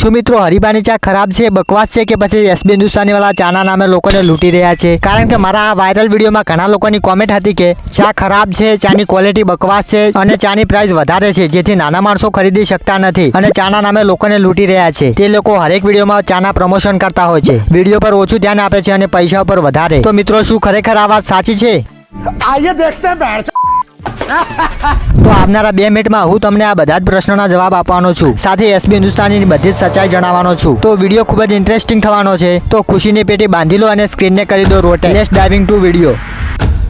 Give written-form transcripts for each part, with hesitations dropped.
શું મિત્રો હરીબાની ચા ખરાબ છે, બકવાસ છે કે પછી એસબી હિન્દુસ્તાની વાળા ચાના નામે લોકોને લૂંટી રહ્યા છે? કારણ કે મારા આ વાયરલ વિડીયોમાં ઘણા લોકોની કોમેન્ટ હતી કે ચા ખરાબ છે, ચાની ક્વોલિટી બકવાસ છે અને ચાની પ્રાઇસ વધારે છે, જેથી નાના માણસો ખરીદી શકતા નથી અને ચાના નામે લોકોને લૂંટી રહ્યા છે. તે લોકો હરેક વિડીયોમાં ચાના પ્રમોશન કરતા હોય છે, વિડીયો પર ઓછું ધ્યાન આપે છે અને પૈસા પર વધારે. તો મિત્રો શું ખરેખર આ વાત સાચી છે? आइए देखते हैं बैठ તો આવનારા 2 મિનિટમાં હું તમને આ બધા જ પ્રશ્નોના જવાબ આપવાનો છું, સાથે એસબી હિન્દુસ્તાનીની બધી જ સચ્ચાઈ જણાવવાનો છું. તો વિડીયો ખૂબ જ ઇન્ટરેસ્ટિંગ થવાનો છે, તો ખુશીની પેટી બાંધી લો અને સ્ક્રીનને કરી દો rotate. Let's diving to video.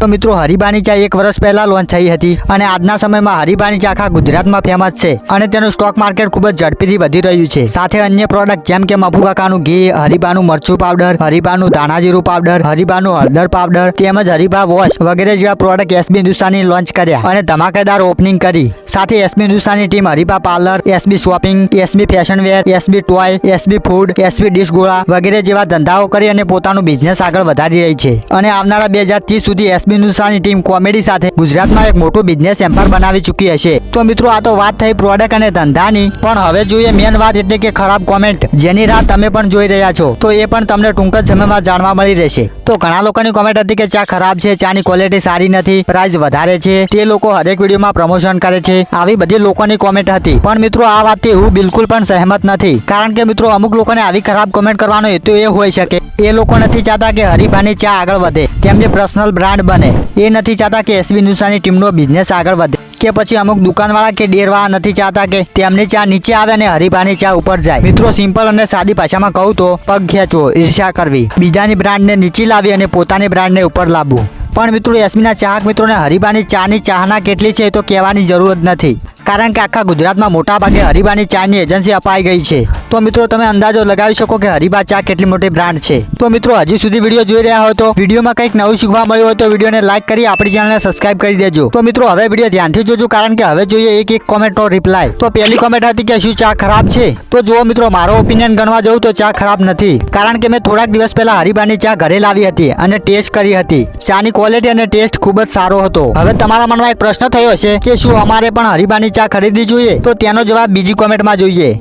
તો મિત્રો હરીબાની ચા 1 વર્ષ પહેલા લોન્ચ થઈ હતી અને આજના સમયમાં હરીબાની ચા આખા ગુજરાતમાં ફેમસ છે અને તેનું સ્ટોક માર્કેટ ખૂબ જ ઝડપીથી વધી રહ્યું છે. સાથે અન્ય પ્રોડક્ટ જેમ કે મફુ કાકાનું ઘી, હરીબાનું મરચું પાવડર, હરીબાનું ધાણા જીરું પાવડર, હરીબાનું હળદર પાવડર તેમજ હરીબા વોશ વગેરે જેવા પ્રોડક્ટ એસબી હિન્દુસ્તાની લોન્ચ કર્યા અને ધમાકેદાર ઓપનિંગ કરી. સાથે SB Hindustani team Hariba parlour, SB shopping, SB fashion wear, SB toy, SB food, SB dish ગોળા વગેરે જેવા ધંધાઓ કરી અને પોતાનું બિઝનેસ આગળ વધારી રહી છે. અને આવનારા 2030 સુધી એસબી હિન્દુસ્તાની ટીમ કોમેડી સાથે ગુજરાતમાં એક મોટું બિઝનેસ એમ્પાયર બનાવી ચૂકી હશે. તો મિત્રો આ તો વાત થઈ પ્રોડક્ટ અને ધંધાની, પણ હવે જોઈએ મેન વાત, એટલે કે ખરાબ કોમેન્ટ, જેની રાહ તમે પણ જોઈ રહ્યા છો. તો એ પણ તમને ટૂંક જ સમયમાં જાણવા મળી રહેશે. તો ઘણા લોકોની કોમેન્ટ હતી કે ચા ખરાબ છે, ચાની ક્વોલિટી સારી નથી, પ્રાઇસ વધારે છે, તે લોકો હરેક વિડીયોમાં પ્રમોશન કરે છે, આવી બધી લોકોની કોમેન્ટ હતી. પણ મિત્રો આ વાતથી હું બિલકુલ પણ સહેમત નથી, કારણ કે મિત્રો અમુક લોકોને આવી ખરાબ કોમેન્ટ કરવાનો હેતુ એ હોઈ શકે, એ લોકો નથી ચાહતા કે હરીબાની ચા આગળ વધે, તેમની પર્સનલ બ્રાન્ડ બને. એ નથી ચાહતા કે એસબી હિન્દુસ્તાની ટીમનો બિઝનેસ આગળ વધે, કે પછી અમુક દુકાનવાળા કે ડેરવાળા નથી ચાહતા કે તેમની ચા નીચે આવે અને હરીબાની ચા ઉપર જાય. મિત્રો સિમ્પલ અને સાદી ભાષામાં કહું તો પગ ખેંચવો, ઈર્ષ્યા કરવી, બીજાની બ્રાન્ડને નીચે લાવી અને પોતાની બ્રાન્ડને ઉપર લાવવું. પણ મિત્રો એસબીના ચાહક મિત્રોને હરીબાની ચાની ચાહના કેટલી છે એ તો કહેવાની જરૂર જ નથી, કારણ કે આખા ગુજરાતમાં મોટા ભાગે હરીબાની ચાની એજન્સી અપાઈ ગઈ છે. તો મિત્રો તમે અંદાજો લગાવી શકો કે હરીબા ચા કેટલી મોટી બ્રાન્ડ છે. તો મિત્રો હજી સુધી વિડીયો જોઈ રહ્યા હોય તો વિડીયોમાં કંઈક નવું શીખવા મળ્યું હોય તો વિડીયોને લાઈક કરી આપણી ચેનલને સબસ્ક્રાઇબ કરી દેજો. તો મિત્રો હવે વિડીયો ધ્યાનથી જોજો, કારણ કે હવે જોઈએ એક કોમેન્ટનો રિપ્લાય. તો પહેલી કોમેન્ટ હતી કે શું ચા ખરાબ છે? તો જુઓ મિત્રો, મારો ઓપિનિયન ગણવા જવું તો ચા ખરાબ નથી, કારણ કે મેં થોડાક દિવસ પહેલા હરીબાની ચા ઘરે લાવી હતી અને ટેસ્ટ કરી હતી. ચાની ક્વોલિટી અને ટેસ્ટ ખૂબ જ સારો હતો. હવે તમારા મનમાં એક પ્રશ્ન થયો હશે કે શું અમારે પણ હરીબાની ચા ખરીદવી જોઈએ? તો તેનો જવાબ બીજી કોમેન્ટમાં જોઈએ.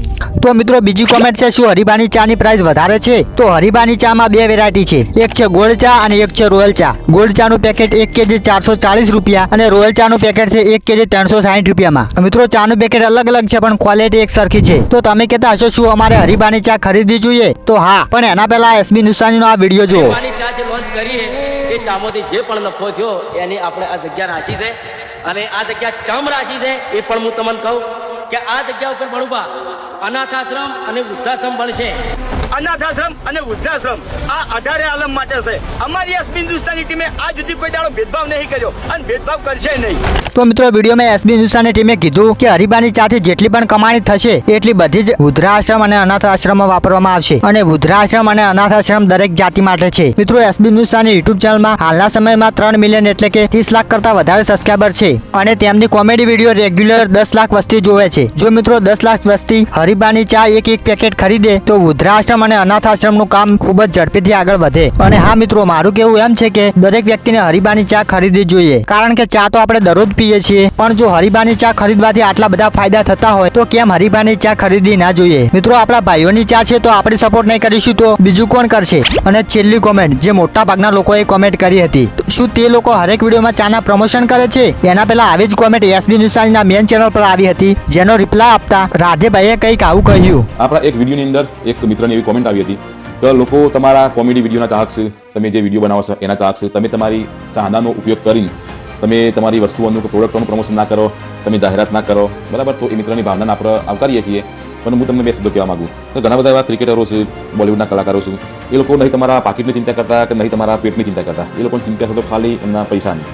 તો મિત્રો બીજી કોમેન્ટ છે, શું હરીબાની ચાની પ્રાઇસ વધારે છે? તો હરીબાની ચામાં 2 વેરાયટી છે, એક છે ગોલ્ડ ચા અને એક છે રોયલ ચા. ગોલ્ડ ચાનું પેકેટ 1 કેજી 440 રૂપિયા અને રોયલ ચાનું પેકેટ છે 1 કેજી 360 રૂપિયામાં. મિત્રો ચાનું પેકેટ અલગ અલગ છે પણ ક્વોલિટી એક સરખી છે. તો તમે કહેતા હશો શું અમારે હરીબાની ચા ખરીદવી જોઈએ? તો હા, પણ એના પહેલા એસબી હિન્દુસ્તાનીનો આ વિડીયો જુઓ. ચા જે લોન્ચ કરી એ ચામાંથી જે પણ નફો થયો એની આપણે આ જગ્યા રાખી છે અને આ જગ્યા ચમ રાખી છે એ પણ હું તમને કહું કે આ જગ્યા ઉપર ભણુભા અનાથ આશ્રમ અને વૃદ્ધાશ્રમ બનશે. अनाथ आश्रम અને વૃદ્ધાશ્રમ આ 18 આલમ માટે છે. અમારી એસબી હિન્દુસ્તાની ટીમે આજ સુધી કોઈ દાડો ભેદભાવ નહીં કર્યો અને ભેદભાવ કરશે નહીં. તો મિત્રો વિડીયોમાં એસબી હિન્દુસ્તાની ટીમે કીધું કે હરીબાની ચાથી જેટલી પણ કમાણી થશે એટલી બધી જ વૃદ્ધાશ્રમ અને અનાથ આશ્રમમાં વાપરવામાં આવશે, અને વૃદ્ધાશ્રમ અને અનાથ આશ્રમ દરેક જાતિ માટે છે. મિત્રો એસબી હિન્દુસ્તાની યુટ્યુબ ચેનલમાં હાલના સમયમાં 3 મિલિયન એટલે કે 30 લાખ કરતા વધારે સબસ્ક્રાઇબર છે અને તેમની કોમેડી વિડીયો રેગ્યુલર 10 લાખ વસ્તી જોવે છે. જો મિત્રો 10 લાખ વસ્તી હરીબાની ચા એક પેકેટ ખરીદે તો વૃદ્ધાશ્રમ અને અનાથ આશ્રમનું કામ ખૂબ જ ઝડપીથી આગળ વધે. અને હા મિત્રો, મારું કહેવું એમ છે કે દરેક વ્યક્તિને હરીબાની ચા ખરીદવી જોઈએ, કારણ કે ચા તો આપણે દરરોજ પીએ છીએ, પણ જો હરીબાની ચા ખરીદવાથી આટલા બધા ફાયદા થતા હોય તો કેમ હરીબાની ચા ખરીદવી ના જોઈએ? મિત્રો આપણા ભાઈઓની ચા છે તો આપણે સપોર્ટ નહીં કરીશું તો બીજું કોણ કરશે? અને છેલ્લી કોમેન્ટ જે મોટા ભાગના લોકોએ કોમેન્ટ કરી હતી, શું તે લોકો હરેક વિડીયોમાં ચાના પ્રમોશન કરે છે? એના પહેલા આવી જ કોમેન્ટ એસબી હિન્દુસ્તાનીના મેન ચેનલ પર આવી હતી, જેનો રિપ્લાય આપતા રાધેભાઈએ કંઈક આવું કહ્યું. આપણા એક વિડીયોની અંદર એક મિત્રની એવી કોમેન્ટ આવી હતી કે લોકો તમારા કોમેડી વિડીયોના ચાહક છે, તમે જે વિડીયો બનાવો છો એના ચાહક છે, તમે તમારી ચાહનાનો ઉપયોગ કરીને તમે તમારી વસ્તુઓનું કે પ્રોડક્ટોનું પ્રમોશન ના કરો, તમે જાહેરાત ના કરો, બરાબર? તો એ મિત્રની ભાવનાને આપણે આવકારીએ છીએ. પણ હું તમને 2 શબ્દો કહેવા માંગુ તો ઘણા બધા એવા ક્રિકેટરો છે, બોલિવૂડના કલાકારો છે, એ લોકો નહીં તમારા પાકીટની ચિંતા કરતા કે નહીં તમારા પેટની ચિંતા કરતા, એ લોકોની ચિંતા છે તો ખાલી એમના પૈસાની.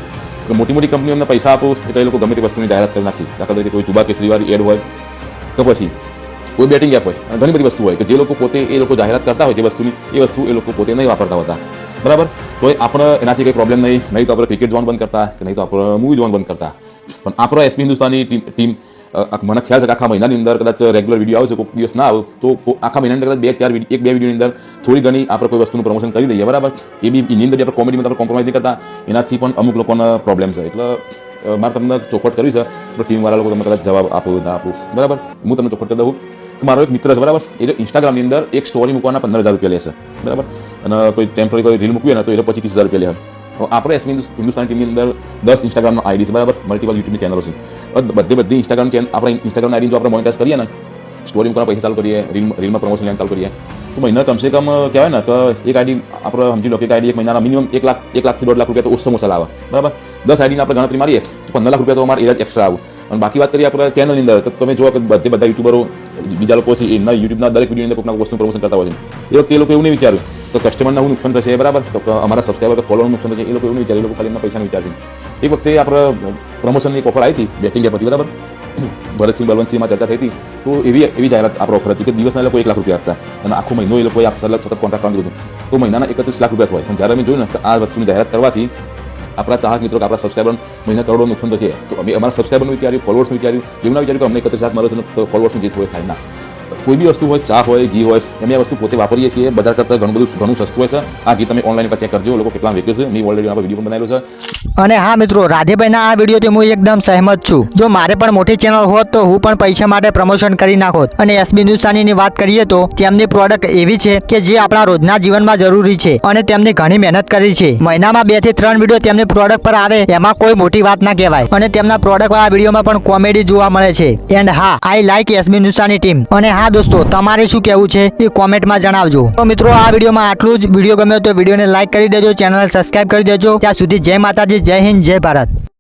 મોટી મોટી કંપનીઓ એમને પૈસા આપો એટલે એ લોકો ગમે તે વસ્તુની જાહેરાત કરી નાખશે. દાખલા તરીકે કોઈ જુબા કેસરીવાળી એડ હોય તો પછી કોઈ બેટિંગ એપ હોય, ઘણી બધી વસ્તુ હોય કે જે લોકો પોતે એ લોકો જાહેરાત કરતા હોય જે વસ્તુની, એ વસ્તુ એ લોકો પોતે નહીં વાપરતા હોતા, બરાબર? તો આપણે એનાથી કંઈ પ્રોબ્લેમ નહીં તો આપણે ક્રિકેટ જોવાનું બંધ કરતા કે નહીં તો આપણે મૂવી જોવાનું બંધ કરતા. પણ આપણો એસબી હિન્દુસ્તાની ટીમ મને ખ્યાલ છે કે આખા મહિનાની અંદર કદાચ રેગ્યુલર વિડીયો આવે છે, કોઈ દિવસ ના આવે તો આખા મહિનાની અંદર કદાચ 2 વિડીયોની અંદર થોડી ઘણી આપણે કોઈ વસ્તુનું પ્રમોશન કરી દઈએ, બરાબર? એ બી એની અંદર આપણે કોમેડીમાં આપણે કોમ્પ્રોમાઇઝ નહીં કરતા, એનાથી પણ અમુક લોકોના પ્રોબ્લેમ છે. એટલે મારે તમને ચોખવટ કરવી છે તો ટીમવાળા લોકો તમને કદાચ જવાબ આપો ના આપો, બરાબર? હું તમને ચોખવટ કરી દઉં મારો એક મિત્ર છે બરાબર, એ ઇન્સ્ટાગ્રામની અંદર એક સ્ટોરી મૂકવાના 15,000 રૂપિયા લેશે બરાબર, અને કોઈ ટેમ્પરરી કોઈ રીલ મૂકવી ને તો એ 25-30,000 રૂપિયા લે. આપણે એસબી હિન્દુસ્તાની ટીમની અંદર 10 ઇન્સ્ટાગ્રામનો આઈડી છે બરાબર, મલ્ટિપલ યુટ્યુબની ચેનલો છે. બધી ઇન્સ્ટાગ્રામ ચેનલ આપણે ઇન્સ્ટાગ્રામ આઈડી જો આપણે મોનિટાઈઝ કરીએ ને, સ્ટોરી મૂકવાના પૈસા ચાલુ કરીએ, રીલમાં પ્રમોશન લેવાનું ચાલુ કરીએ, તો મહિના કમસે કમ કહેવાય ને કે એક આઈડી આપણે સમજી લો કે એક આઈડી એક મહિનાના મિનિમમ 1 લાખથી 1.5 લાખ રૂપિયા તો ઓછો ઓછા આવે બરાબર. 10 આઈડીને આપણે ગણતરી મારીએ તો 15 લાખ રૂપિયા તો અમારે એ જ એક્સ્ટ્રા આવે. અને બાકી વાત કરીએ આપણે ચેનલની અંદર, તો તમે જુઓ કે બધા યુટ્યુબરો બીજા લોકો છે એના યુટ્યુબના દરેક વિડીયોની અંદર કોઈક વસ્તુનું પ્રમોશન કરતા હોય છે. એ વખતે એ લોકો એવું નહીં વિચાર્યું તો કસ્ટમરના હું નુકસાન થશે બરાબર, તો અમારા સબસ્ક્રાઈબર કે ફોલોવરનું નુકસાન થશે, એ લોકો એવું નહીં વિચાર્યું, એ લોકો ખાલી એમના પૈસાનું વિચારશે. એ વખતે આપણે પ્રમોશનની એક ઓફર આવી હતી બેટિંગ એપ હતી બરાબર, ભરતસિંહ બલવંતસિંહમાં ચર્ચા થઈ હતી, તો એવી જાહેરાત આપણે ઓફર હતી કે દિવસના એ લોકો 1 લાખ રૂપિયા આપતા અને આખો મહિનો એ લોકોએ સતત કોન્ટ્રાક્ટ કામ દીધું, તો મહિનાના 31 લાખ રૂપિયા હોય. પણ જ્યારે અમે જોયું ને કે આ વસ્તુની જાહેરાત કરવાથી આપણા ચાહક મિત્રો કે આપણા સબસ્ક્રાઈબર મહિના કરોડો નુકસાન થશે, તો અમે અમારા સબસ્ક્રાઈબરનું વિચાર્યું, ફોલોઅર્સનું વિચાર્યું, એવું ના વિચાર્યું કે અમને 31 લાખ મળે છે તો ફોલોઅર્સનું જે હોય થાય ના. કોઈ બી વસ્તુ હોય, ચા હોય, ઘી હોય, અમે આ વસ્તુ પોતે વાપરીએ છીએ, બજાર કરતાં ઘણું સસ્તું હોય છે. આ ઘી તમે ઓનલાઈન પર ચેક કરજો, લોકો કેટલા વેચે છે, મેં ઓલરેડી વિડીયો પણ બનાવેલો છે. અને હા મિત્રો, રાધેભાઈના આ વિડીયોથી હું એકદમ સહેમત છું. જો મારે પણ મોટી ચેનલ હોત તો હું પણ પૈસા માટે પ્રમોશન કરી નાખોત. અને એસબી હિન્દુસ્તાનીની વાત કરીએ તો તેમની પ્રોડક્ટ એવી છે કે જે આપણા રોજના જીવનમાં જરૂરી છે અને તેમની ઘણી મહેનત કરી છે. મહિનામાં 2 થી 3 વિડીયો તેમની પ્રોડક્ટ પર આવે, એમાં કોઈ મોટી વાત ના કહેવાય. અને તેમના પ્રોડક્ટ વાળા વિડીયોમાં પણ કોમેડી જોવા મળે છે. એન્ડ હા, I like SB Hindustani team. અને હા દોસ્તો, તમારે શું કહેવું છે એ કોમેન્ટમાં જણાવજો. તો મિત્રો, આ વિડીયોમાં આટલું જ. વિડીયો ગમ્યો તો વિડીયોને લાઈક કરી દેજો, ચેનલને સબસ્ક્રાઇબ કરી દેજો. ત્યાં સુધી જય માતાજી, જય હિન્દ, જય ભારત.